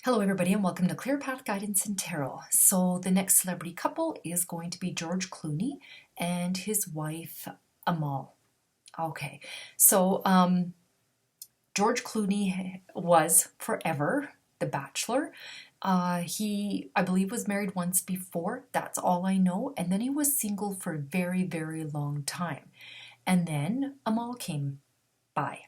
Hello, everybody, and welcome to Clear Path Guidance and Tarot. So, the next celebrity couple is going to be George Clooney and his wife, Amal. Okay, so George Clooney was forever the Bachelor. I believe, was married once before. That's all I know. And then he was single for a very, very long time. And then Amal came by.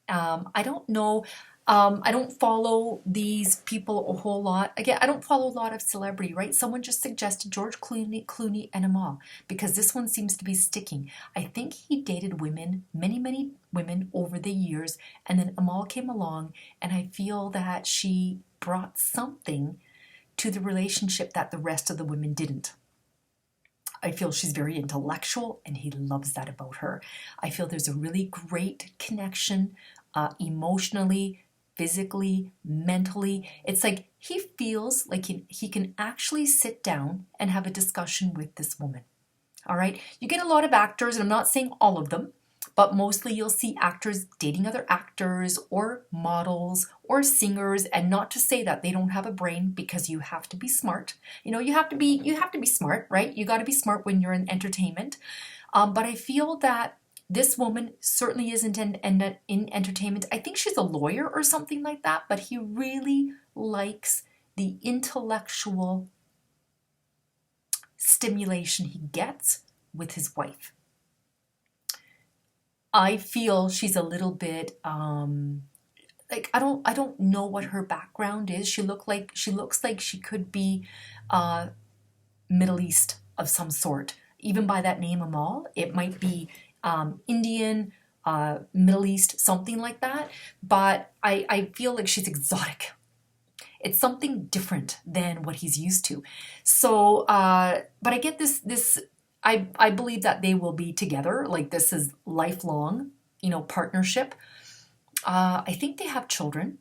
I don't know. I don't follow these people a whole lot. Again, I don't follow a lot of celebrity, right? Someone just suggested George Clooney and Amal because this one seems to be sticking. I think he dated women, many women over the years, and then Amal came along, and I feel that she brought something to the relationship that the rest of the women didn't. I feel she's very intellectual, and he loves that about her. I feel there's a really great connection emotionally, physically, mentally. It's like he feels like he can actually sit down and have a discussion with this woman. All right. You get a lot of actors, and I'm not saying all of them, but mostly you'll see actors dating other actors or models or singers, and not to say that they don't have a brain, because you have to be smart. You have to be smart, right? You got to be smart when you're in entertainment. But I feel that this woman certainly isn't in entertainment. I think she's a lawyer or something like that, but he really likes the intellectual stimulation he gets with his wife. I feel she's a little bit like I don't know what her background is. She looks like she could be Middle East of some sort. Even by that name Amal, it might be Indian, Middle East, something like that. But I feel like she's exotic. It's something different than what he's used to. So, but I get this. I believe that they will be together. Like, this is lifelong, partnership. I think they have children.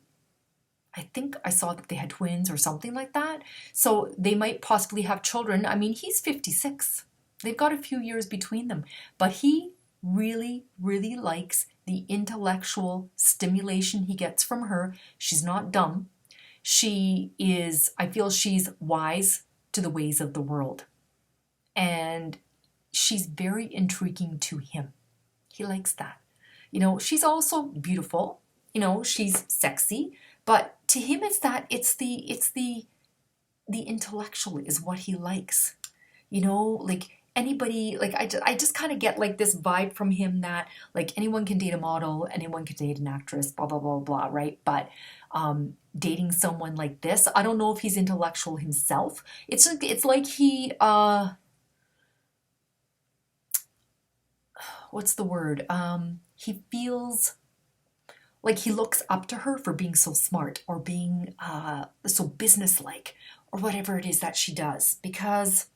I think I saw that they had twins or something like that. So they might possibly have children. I mean, he's 56. They've got a few years between them. But he really, really likes the intellectual stimulation he gets from her. She's not dumb. I feel she's wise to the ways of the world. And she's very intriguing to him. He likes that. She's also beautiful. She's sexy. But to him, it's the intellectual is what he likes. Like anybody, like I just kind of get like this vibe from him that like anyone can date a model, anyone can date an actress, blah blah blah blah, right? But dating someone like this, I don't know if he's intellectual himself. It's like he what's the word? He feels like he looks up to her for being so smart or being so businesslike or whatever it is that she does. Because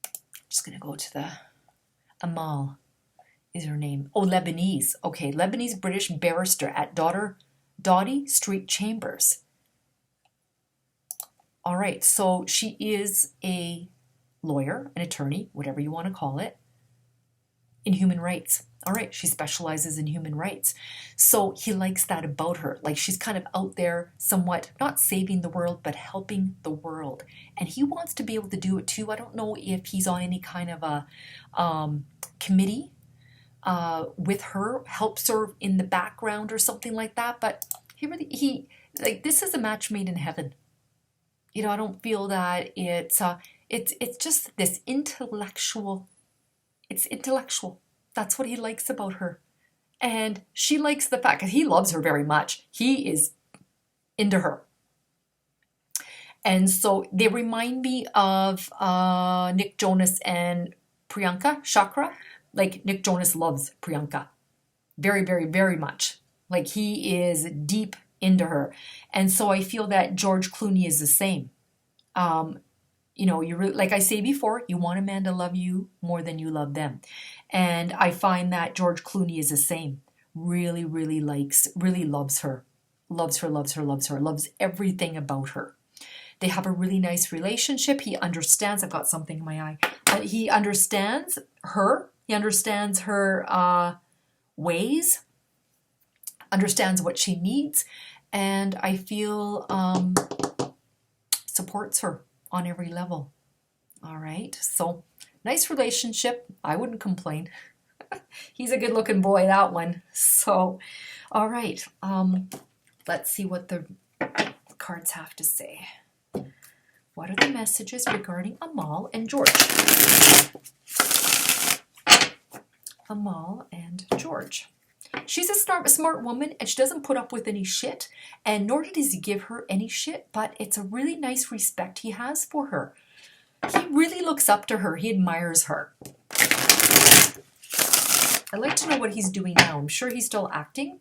I'm just going to go to the Amal is her name. Oh, Lebanese. Okay, Lebanese British barrister at Doughty Street Chambers. All right, so she is a lawyer, an attorney, whatever you want to call it, in human rights. All right, she specializes in human rights. So he likes that about her. Like, she's kind of out there somewhat, not saving the world, but helping the world. And he wants to be able to do it too. I don't know if he's on any kind of a committee with her, helps her in the background or something like that. But he like, this is a match made in heaven. I don't feel that it's just this intellectual. It's intellectual. That's what he likes about her. And she likes the fact that he loves her very much. He is into her. And so they remind me of Nick Jonas and Priyanka Chopra. Like, Nick Jonas loves Priyanka very, very, very much. Like, he is deep into her. And so I feel that George Clooney is the same. You really, like I say before, you want a man to love you more than you love them. And I find that George Clooney is the same. Really, really loves her. Loves everything about her. They have a really nice relationship. He understands, I've got something in my eye. He understands her. He understands her ways. understands what she needs, and I feel supports her on every level. All right, so nice relationship. I wouldn't complain. He's a good looking boy, that one. So, all right, let's see what the cards have to say. What are the messages regarding Amal and George? Amal and George. She's a smart woman, and she doesn't put up with any shit, and nor does he give her any shit, but it's a really nice respect he has for her. He really looks up to her. He admires her. I'd like to know what he's doing now. I'm sure he's still acting.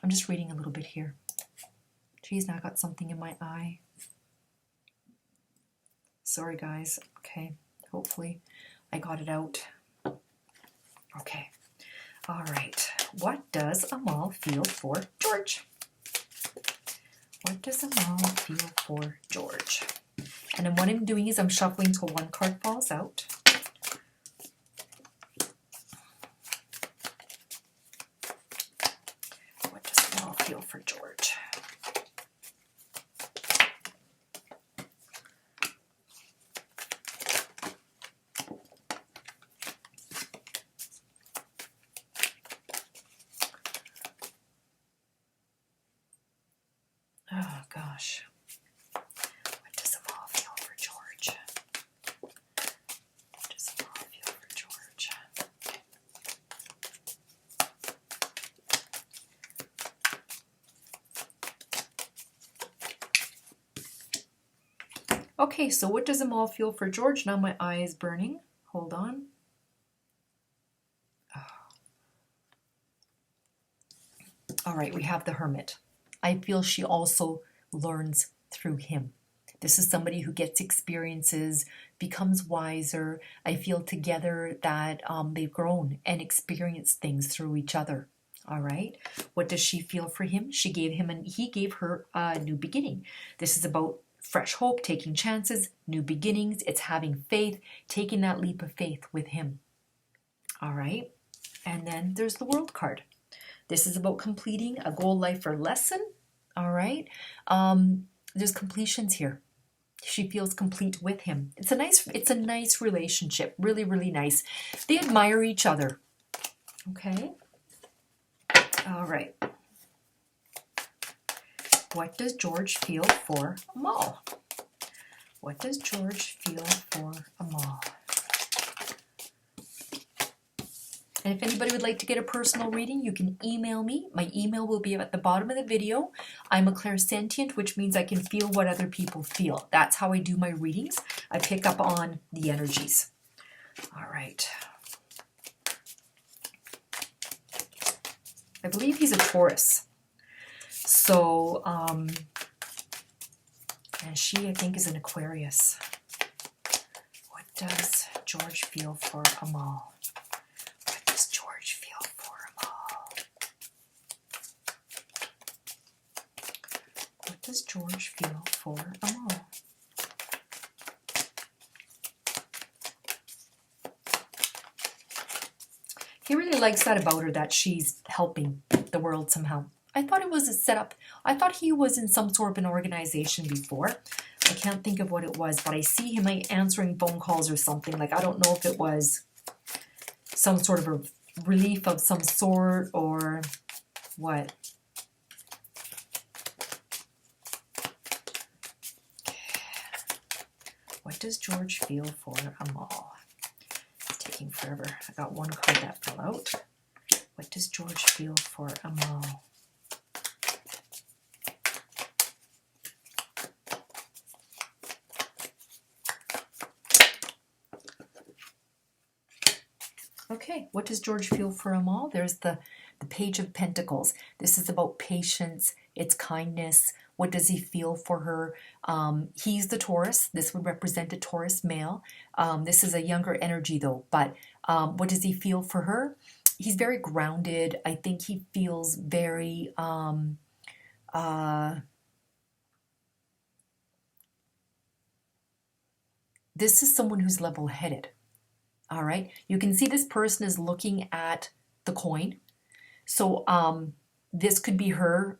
I'm just reading a little bit here. Geez, now I got something in my eye. Sorry, guys. Okay, hopefully I got it out. Okay. All right. What does Amal feel for George? What does Amal feel for George? And then what I'm doing is I'm shuffling until one card falls out. What does Amal feel for George? Oh, gosh. What does Amal feel for George? What does Amal feel for George? Okay, so what does Amal feel for George? Now my eye is burning. Hold on. Oh. All right, we have the Hermit. I feel she also learns through him. This is somebody who gets experiences, becomes wiser. I feel together that they've grown and experienced things through each other. All right. What does she feel for him? She gave him, and he gave her a new beginning. This is about fresh hope, taking chances, new beginnings. It's having faith, taking that leap of faith with him. All right. And then there's the World card. This is about completing a goal, life, or lesson. All right. There's completions here. She feels complete with him. It's a nice relationship. Really, really nice. They admire each other. Okay. All right. What does George feel for Amal? What does George feel for Amal? And if anybody would like to get a personal reading, you can email me. My email will be at the bottom of the video. I'm a clairsentient, which means I can feel what other people feel. That's how I do my readings. I pick up on the energies. All right. I believe he's a Taurus. So, and she, I think, is an Aquarius. What does George feel for Amal? What does George feel for Amal? He really likes that about her, that she's helping the world somehow. I thought it was a setup. I thought he was in some sort of an organization before. I can't think of what it was, but I see him like answering phone calls or something. Like, I don't know if it was some sort of a relief of some sort or what. What does George feel for Amal? It's taking forever. I got one card that fell out. What does George feel for Amal? Okay, what does George feel for Amal? There's the Page of Pentacles. This is about patience, it's kindness. What does he feel for her? He's the Taurus. This would represent a Taurus male. This is a younger energy though, but what does he feel for her? He's very grounded. I think he feels very this is someone who's level-headed. All right. You can see this person is looking at the coin. So this could be her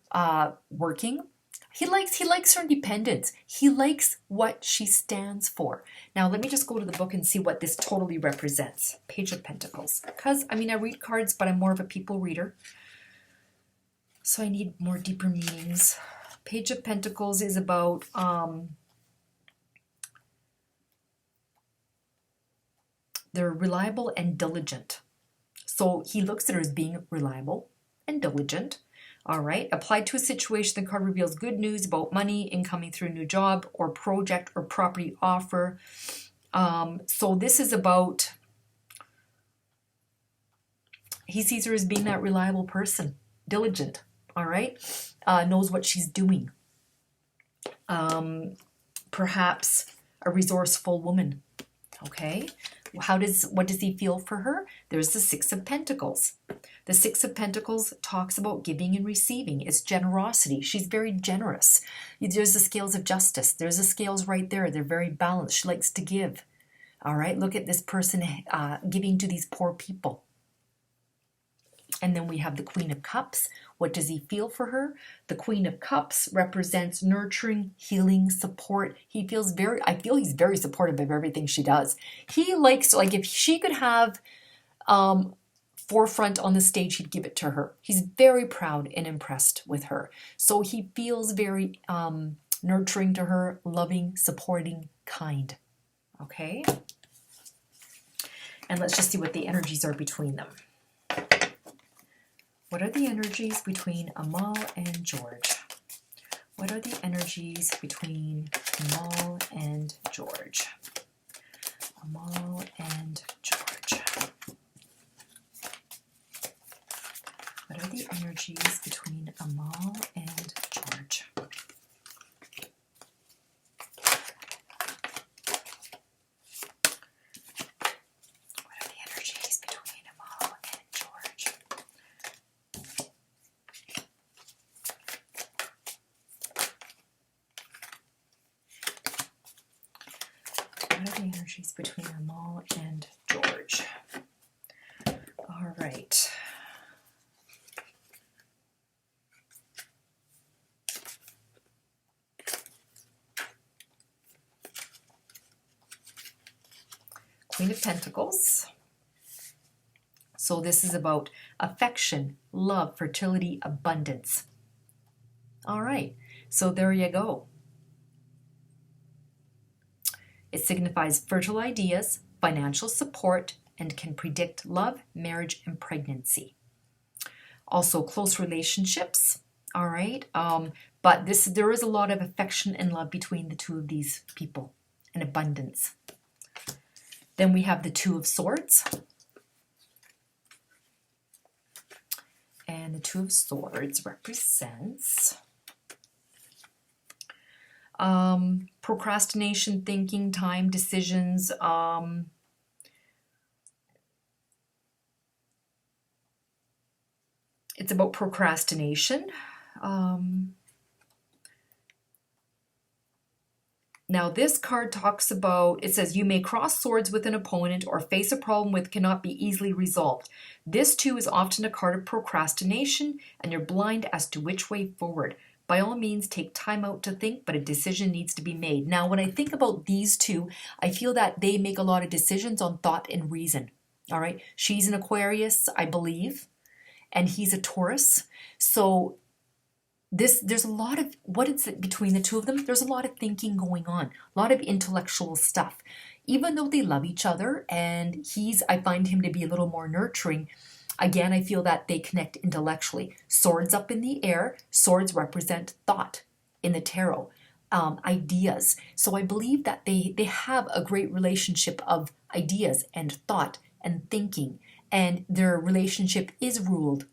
working. He likes her independence. He likes what she stands for. Now let me just go to the book and see what this totally represents. Page of Pentacles. Because I mean I read cards, but I'm more of a people reader. So I need more deeper meanings. Page of Pentacles is about they're reliable and diligent. So he looks at her as being reliable and diligent. All right. Applied to a situation, the card reveals good news about money, incoming through a new job or project or property offer. So this is about, he sees her as being that reliable person, diligent. All right. Knows what she's doing. Perhaps a resourceful woman. Okay. What does he feel for her? There's the Six of Pentacles. The Six of Pentacles talks about giving and receiving. It's generosity. She's very generous. There's the scales of justice. There's the scales right there. They're very balanced. She likes to give. All right. Look at this person giving to these poor people. And then we have the Queen of Cups. What does he feel for her? The Queen of Cups represents nurturing, healing, support. I feel he's very supportive of everything she does. He likes, like if she could have forefront on the stage, he'd give it to her. He's very proud and impressed with her. So he feels very nurturing to her, loving, supporting, kind. Okay? And let's just see what the energies are between them. What are the energies between Amal and George? What are the energies between Amal and George? Amal and George. What are the energies between Amal and George? Energies between Amal and George. All right. Queen of Pentacles. So this is about affection, love, fertility, abundance. All right. So there you go. It signifies fertile ideas, financial support, and can predict love, marriage, and pregnancy. Also, close relationships. All right. But there is a lot of affection and love between the two of these people, and abundance. Then we have the Two of Swords. And the Two of Swords represents procrastination, thinking, time, decisions. It's about procrastination. Now this card talks about, it says, you may cross swords with an opponent or face a problem with cannot be easily resolved. This too is often a card of procrastination and you're blind as to which way forward. By all means, take time out to think, but a decision needs to be made. Now, when I think about these two, I feel that they make a lot of decisions on thought and reason. All right. She's an Aquarius, I believe, and he's a Taurus. So there's a lot of, what is it between the two of them? There's a lot of thinking going on, a lot of intellectual stuff. Even though they love each other, and I find him to be a little more nurturing, again, I feel that they connect intellectually. Swords up in the air. Swords represent thought in the tarot, ideas. So I believe that they have a great relationship of ideas and thought and thinking. And their relationship is ruled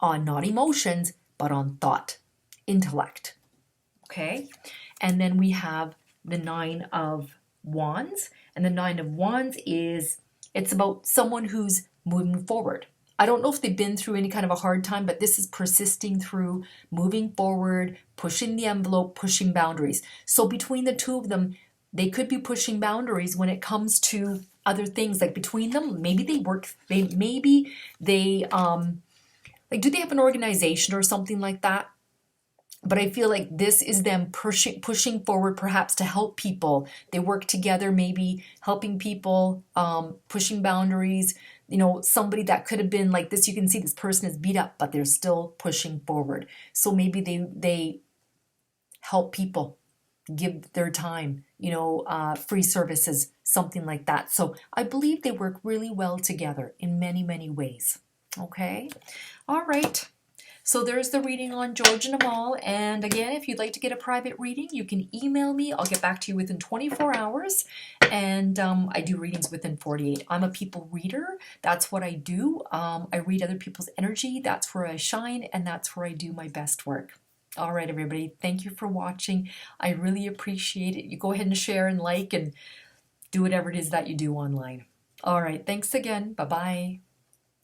on not emotions, but on thought, intellect. Okay? And then we have the Nine of Wands. And the Nine of Wands it's about someone who's moving forward. I don't know if they've been through any kind of a hard time, but this is persisting through, moving forward, pushing the envelope, pushing boundaries. So between the two of them, they could be pushing boundaries when it comes to other things like between them. Maybe they work, maybe they, like, do they have an organization or something like that? But I feel like this is them pushing forward, perhaps to help people. They work together, maybe helping people, pushing boundaries. You know, somebody that could have been like this, you can see this person is beat up, but they're still pushing forward. So maybe they help people, give their time, you know, free services, something like that. So I believe they work really well together in many, many ways. Okay. All right. So there's the reading on George and Amal. And again, if you'd like to get a private reading, you can email me. I'll get back to you within 24 hours. And I do readings within 48. I'm a people reader. That's what I do. I read other people's energy. That's where I shine, and that's where I do my best work. All right, everybody. Thank you for watching. I really appreciate it. You go ahead and share and like and do whatever it is that you do online. All right. Thanks again. Bye-bye.